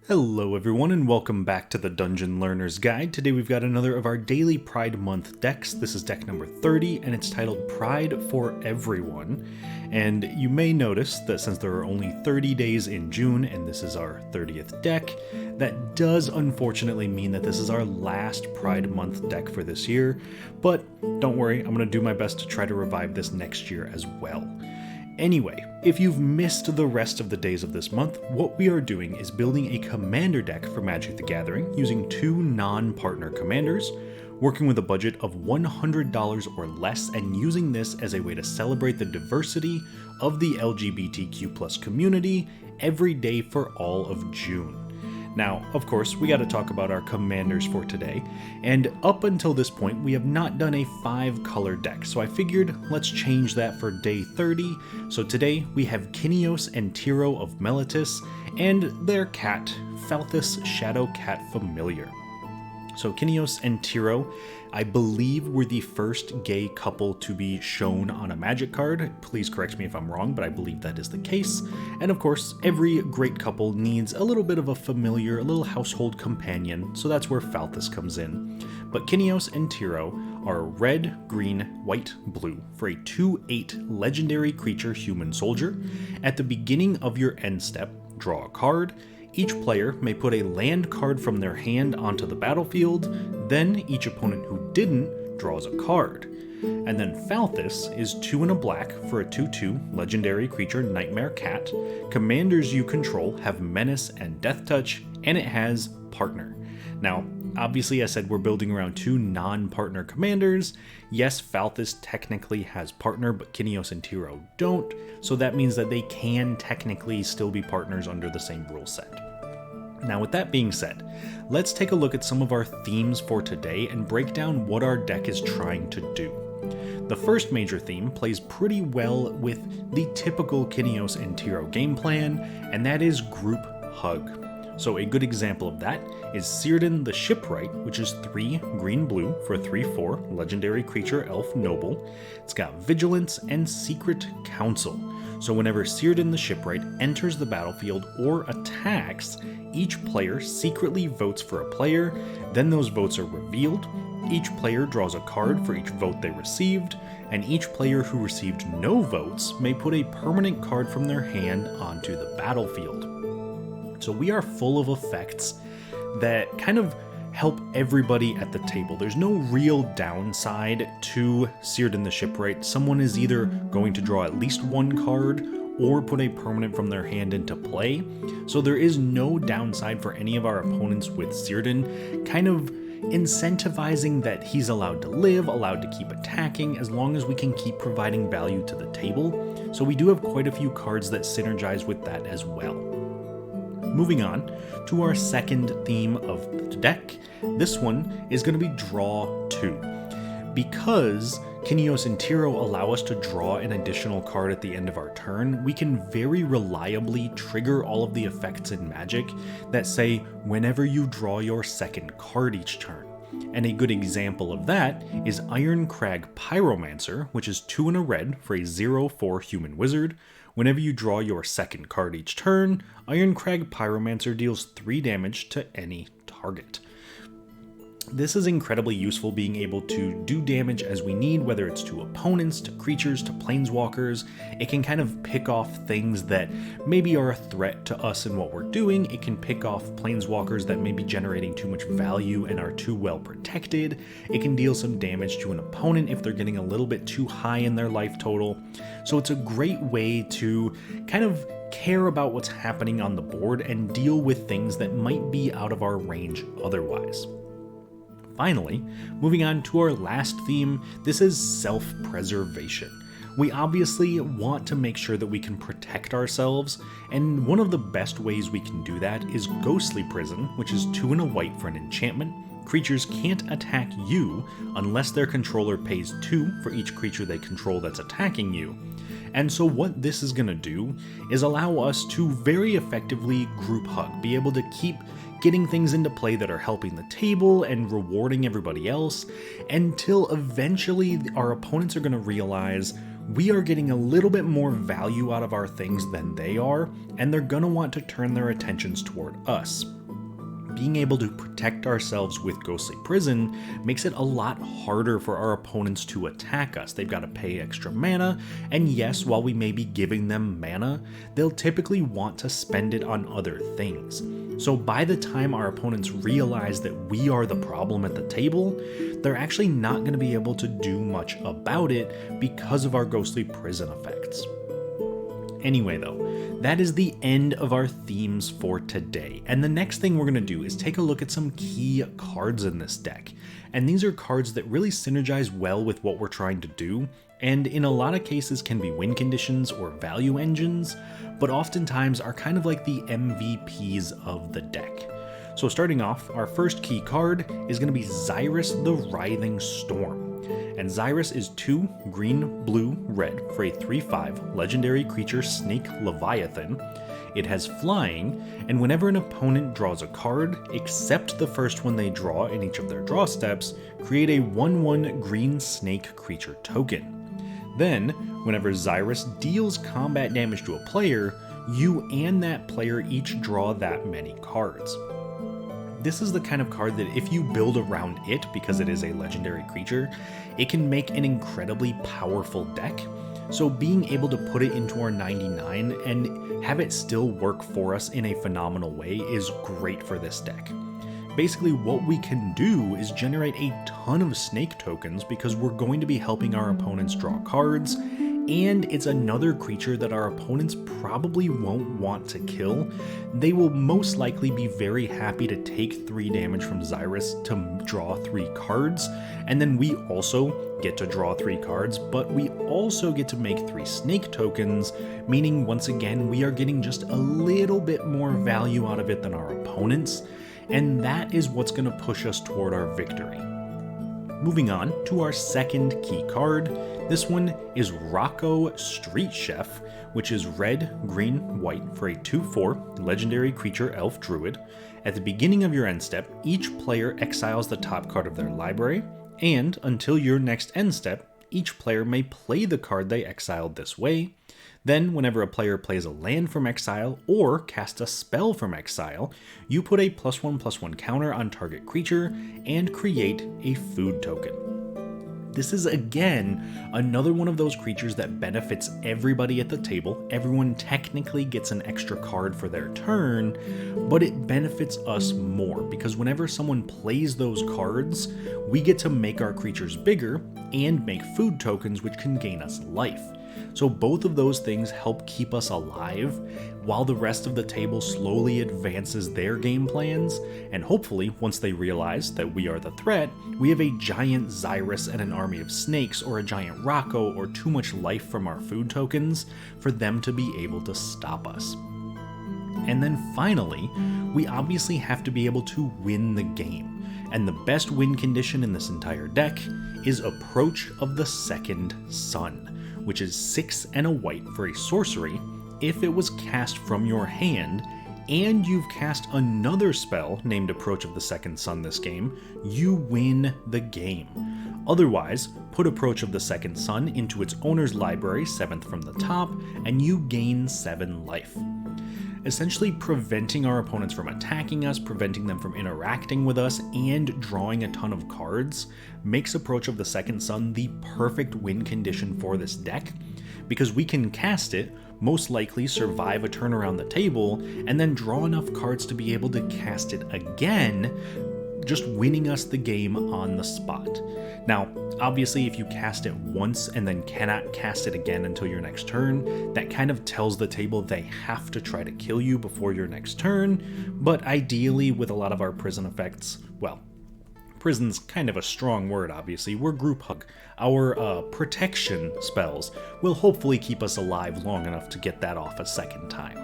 Hello everyone and welcome back to the Dungeon Learner's Guide. Today we've got another of our daily Pride Month decks. This is deck number 30 and it's titled Pride for Everyone. And you may notice that since there are only 30 days in June and this is our 30th deck, that does unfortunately mean that this is our last Pride Month deck for this year. But don't worry, I'm going to do my best to try to revive this next year as well. Anyway, if you've missed the rest of the days of this month, what we are doing is building a commander deck for Magic the Gathering using two non-partner commanders, working with a budget of $100 or less, and using this as a way to celebrate the diversity of the LGBTQ+ community every day for all of June. Now, of course, we got to talk about our commanders for today, and up until this point, we have not done a 5-color deck, so I figured let's change that for day 30. So today, we have Kinios and Tiro of Meletis, and their cat, Falthus Shadow Cat Familiar. So Kinios and Tiro, I believe, were the first gay couple to be shown on a Magic card. Please correct me if I'm wrong, but I believe that is the case. And of course, every great couple needs a little bit of a familiar, a little household companion, so that's where Falthus comes in. But Kinios and Tiro are red, green, white, blue for a 2/8 legendary creature human soldier. At the beginning of your end step, draw a card. Each player may put a land card from their hand onto the battlefield, then each opponent who didn't draws a card. And then Falthus is 2 and a black for a 2/2 legendary creature Nightmare Cat. Commanders you control have Menace and Death Touch, and it has Partner. Now, obviously I said we're building around 2 non-partner commanders. Yes, Falthus technically has Partner, but Kinios and Tiro don't, so that means that they can technically still be partners under the same rule set. Now, with that being said, let's take a look at some of our themes for today and break down what our deck is trying to do. The first major theme plays pretty well with the typical Kinios and Tiro game plan, and that is Group Hug. So a good example of that is Círdan the Shipwright, which is 3 green-blue for a 3/4 legendary creature elf noble. It's got Vigilance and Secret Counsel. So whenever Círdan the Shipwright enters the battlefield or attacks, each player secretly votes for a player, then those votes are revealed. Each player draws a card for each vote they received, and each player who received no votes may put a permanent card from their hand onto the battlefield. So we are full of effects that kind of help everybody at the table. There's no real downside to Círdan the Shipwright. Someone is either going to draw at least one card or put a permanent from their hand into play. So there is no downside for any of our opponents with Círdan, kind of incentivizing that he's allowed to live, allowed to keep attacking, as long as we can keep providing value to the table. So we do have quite a few cards that synergize with that as well. Moving on to our second theme of the deck, this one is going to be Draw 2. Because Kinios and Tiro allow us to draw an additional card at the end of our turn, we can very reliably trigger all of the effects in Magic that say whenever you draw your second card each turn. And a good example of that is Ironcrag Pyromancer, which is 2 and a red for a 0/4 human wizard. Whenever you draw your second card each turn, Ironcrag Pyromancer deals 3 damage to any target. This is incredibly useful, being able to do damage as we need, whether it's to opponents, to creatures, to planeswalkers. It can kind of pick off things that maybe are a threat to us and what we're doing. It can pick off planeswalkers that may be generating too much value and are too well protected. It can deal some damage to an opponent if they're getting a little bit too high in their life total. So it's a great way to kind of care about what's happening on the board and deal with things that might be out of our range otherwise. Finally, moving on to our last theme, this is self-preservation. We obviously want to make sure that we can protect ourselves, and one of the best ways we can do that is Ghostly Prison, which is 2 and a white for an enchantment. Creatures can't attack you unless their controller pays 2 for each creature they control that's attacking you. And so what this is going to do is allow us to very effectively group hug, be able to keep getting things into play that are helping the table and rewarding everybody else, until eventually our opponents are going to realize we are getting a little bit more value out of our things than they are, and they're gonna want to turn their attentions toward us. Being able to protect ourselves with Ghostly Prison makes it a lot harder for our opponents to attack us. They've got to pay extra mana, and yes, while we may be giving them mana, they'll typically want to spend it on other things. So by the time our opponents realize that we are the problem at the table, they're actually not going to be able to do much about it because of our Ghostly Prison effects. Anyway though, that is the end of our themes for today, and the next thing we're going to do is take a look at some key cards in this deck. And these are cards that really synergize well with what we're trying to do, and in a lot of cases can be win conditions or value engines, but oftentimes are kind of like the MVPs of the deck. So starting off, our first key card is going to be Xyrus the Writhing Storm. And Xyrus is 2 green, blue, red for a 3/5 legendary creature Snake Leviathan. It has flying, and whenever an opponent draws a card, except the first one they draw in each of their draw steps, create a 1/1 green snake creature token. Then, whenever Xyrus deals combat damage to a player, you and that player each draw that many cards. This is the kind of card that if you build around it, because it is a legendary creature, it can make an incredibly powerful deck. So being able to put it into our 99 and have it still work for us in a phenomenal way is great for this deck. Basically, what we can do is generate a ton of snake tokens because we're going to be helping our opponents draw cards, and it's another creature that our opponents probably won't want to kill. They will most likely be very happy to take 3 damage from Xyrus to draw 3 cards, and then we also get to draw 3 cards, but we also get to make 3 snake tokens, meaning once again we are getting just a little bit more value out of it than our opponents, and that is what's going to push us toward our victory. Moving on to our second key card, this one is Rocco Street Chef, which is red, green, white for a 2/4 legendary creature elf druid. At the beginning of your end step, each player exiles the top card of their library, and until your next end step, each player may play the card they exiled this way. Then, whenever a player plays a land from exile or casts a spell from exile, you put a +1/+1 counter on target creature and create a food token. This is again another one of those creatures that benefits everybody at the table. Everyone technically gets an extra card for their turn, but it benefits us more because whenever someone plays those cards, we get to make our creatures bigger and make food tokens, which can gain us life. So both of those things help keep us alive while the rest of the table slowly advances their game plans, and hopefully once they realize that we are the threat, we have a giant Xyrus and an army of snakes or a giant Rocco or too much life from our food tokens for them to be able to stop us. And then finally, we obviously have to be able to win the game, and the best win condition in this entire deck is Approach of the Second Sun, which is 6 and a white for a sorcery. If it was cast from your hand, and you've cast another spell named Approach of the Second Sun this game, you win the game. Otherwise, put Approach of the Second Sun into its owner's library, 7th from the top, and you gain 7 life. Essentially preventing our opponents from attacking us, preventing them from interacting with us, and drawing a ton of cards makes Approach of the Second Sun the perfect win condition for this deck, because we can cast it, most likely survive a turn around the table, and then draw enough cards to be able to cast it again, just winning us the game on the spot. Now, obviously, if you cast it once and then cannot cast it again until your next turn, that kind of tells the table they have to try to kill you before your next turn, but ideally, with a lot of our prison effects, well, prison's kind of a strong word, obviously, we're group hug. Our protection spells will hopefully keep us alive long enough to get that off a second time.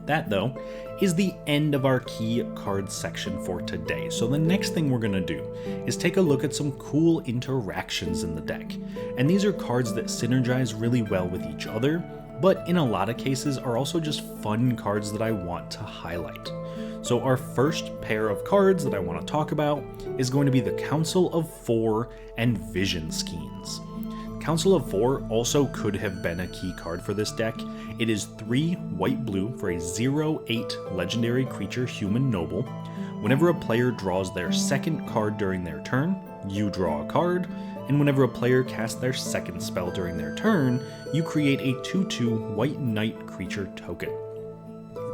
That, though, is the end of our key cards section for today. So the next thing we're going to do is take a look at some cool interactions in the deck. And these are cards that synergize really well with each other, but in a lot of cases are also just fun cards that I want to highlight. So our first pair of cards that I want to talk about is going to be the Council of Four and Vision Skeins. Council of Four also could have been a key card for this deck. It is 3 white-blue for a 0/8 legendary creature human noble. Whenever a player draws their second card during their turn, you draw a card, and whenever a player casts their second spell during their turn, you create a 2/2 white knight creature token.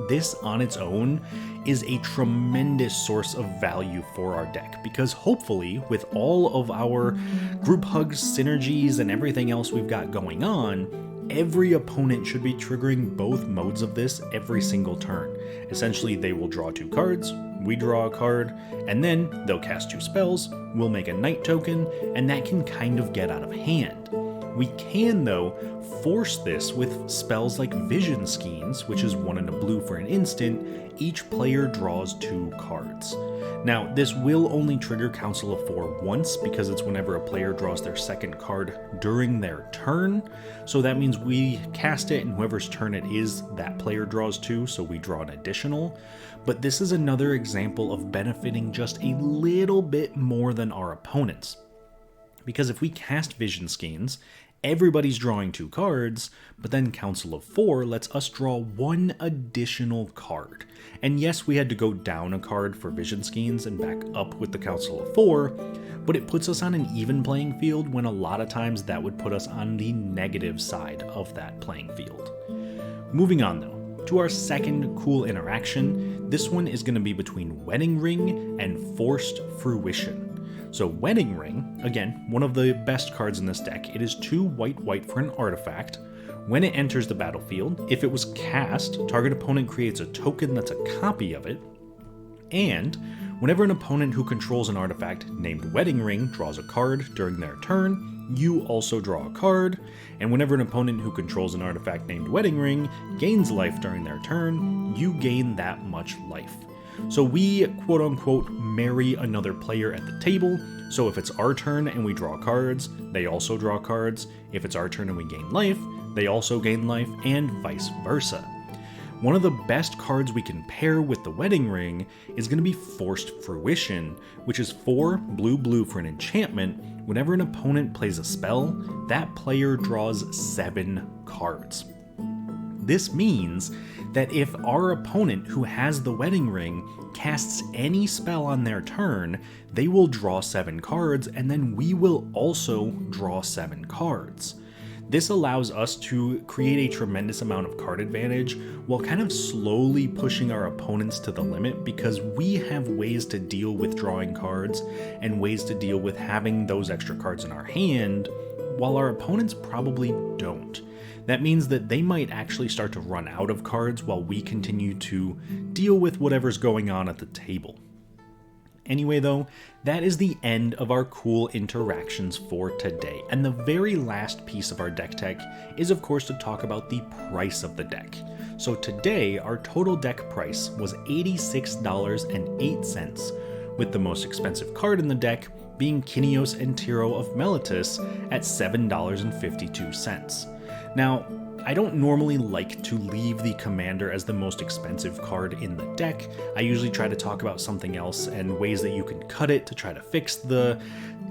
This on its own is a tremendous source of value for our deck, because hopefully with all of our group hugs, synergies, and everything else we've got going on, every opponent should be triggering both modes of this every single turn. Essentially, they will draw 2 cards, we draw a card, and then they'll cast 2 spells, we'll make a knight token, and that can kind of get out of hand. We can, though, force this with spells like Vision Skeins, which is 1 and a blue for an instant. Each player draws 2 cards. Now, this will only trigger Council of Four once, because it's whenever a player draws their second card during their turn. So that means we cast it, and whoever's turn it is, that player draws 2, so we draw an additional. But this is another example of benefiting just a little bit more than our opponents. Because if we cast Vision Skeins, everybody's drawing 2 cards, but then Council of Four lets us draw 1 additional card. And yes, we had to go down a card for Vision Skeins and back up with the Council of Four, but it puts us on an even playing field when a lot of times that would put us on the negative side of that playing field. Moving on though, to our second cool interaction. This one is going to be between Wedding Ring and Forced Fruition. So Wedding Ring, again, one of the best cards in this deck. It is 2 white for an artifact. When it enters the battlefield, if it was cast, target opponent creates a token that's a copy of it. And whenever an opponent who controls an artifact named Wedding Ring draws a card during their turn, you also draw a card. And whenever an opponent who controls an artifact named Wedding Ring gains life during their turn, you gain that much life. So we, quote unquote, marry another player at the table. So if it's our turn and we draw cards, they also draw cards. If it's our turn and we gain life, they also gain life, and vice versa. One of the best cards we can pair with the Wedding Ring is going to be Forced Fruition, which is 4 blue for an enchantment. Whenever an opponent plays a spell, that player draws 7 cards. This means that if our opponent who has the Wedding Ring casts any spell on their turn, they will draw 7 cards, and then we will also draw 7 cards. This allows us to create a tremendous amount of card advantage while kind of slowly pushing our opponents to the limit, because we have ways to deal with drawing cards and ways to deal with having those extra cards in our hand, while our opponents probably don't. That means that they might actually start to run out of cards while we continue to deal with whatever's going on at the table. Anyway though, that is the end of our cool interactions for today, and the very last piece of our deck tech is of course to talk about the price of the deck. So today our total deck price was $86.08, with the most expensive card in the deck being Kineos and Tiro of Meletis at $7.52. Now, I don't normally like to leave the Commander as the most expensive card in the deck. I usually try to talk about something else and ways that you can cut it to try to fix the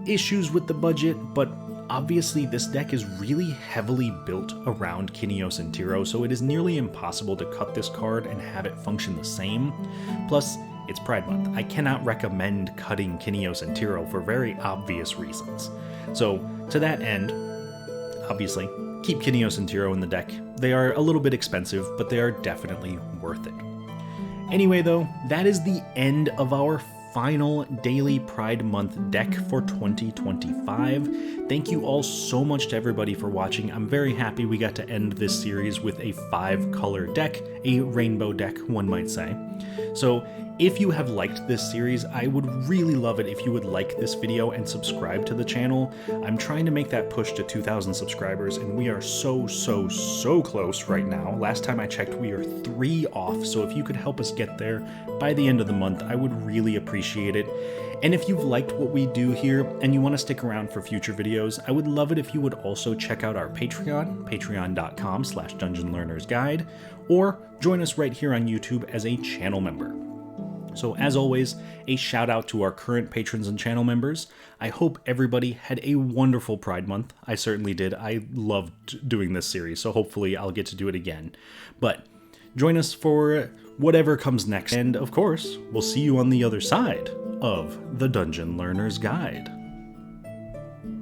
issues with the budget, but obviously this deck is really heavily built around Kineos and Tiro, so it is nearly impossible to cut this card and have it function the same. Plus, it's Pride Month. I cannot recommend cutting Kineos and Tiro for very obvious reasons. So, to that end, obviously, keep Kineos and Tiro in the deck. They are a little bit expensive, but they are definitely worth it. Anyway though, that is the end of our final daily Pride Month deck for 2025. Thank you all so much to everybody for watching. I'm very happy we got to end this series with a 5-color deck, a rainbow deck, one might say. So if you have liked this series, I would really love it if you would like this video and subscribe to the channel. I'm trying to make that push to 2,000 subscribers, and we are so close right now. Last time I checked, we are 3 off, so if you could help us get there by the end of the month, I would really appreciate it. And if you've liked what we do here and you want to stick around for future videos, I would love it if you would also check out our Patreon, patreon.com/dungeonlearnersguide, or join us right here on YouTube as a channel member. So as always, a shout out to our current patrons and channel members. I hope everybody had a wonderful Pride Month. I certainly did. I loved doing this series, so hopefully I'll get to do it again. But join us for whatever comes next. And of course, we'll see you on the other side of the Dungeon Learner's Guide.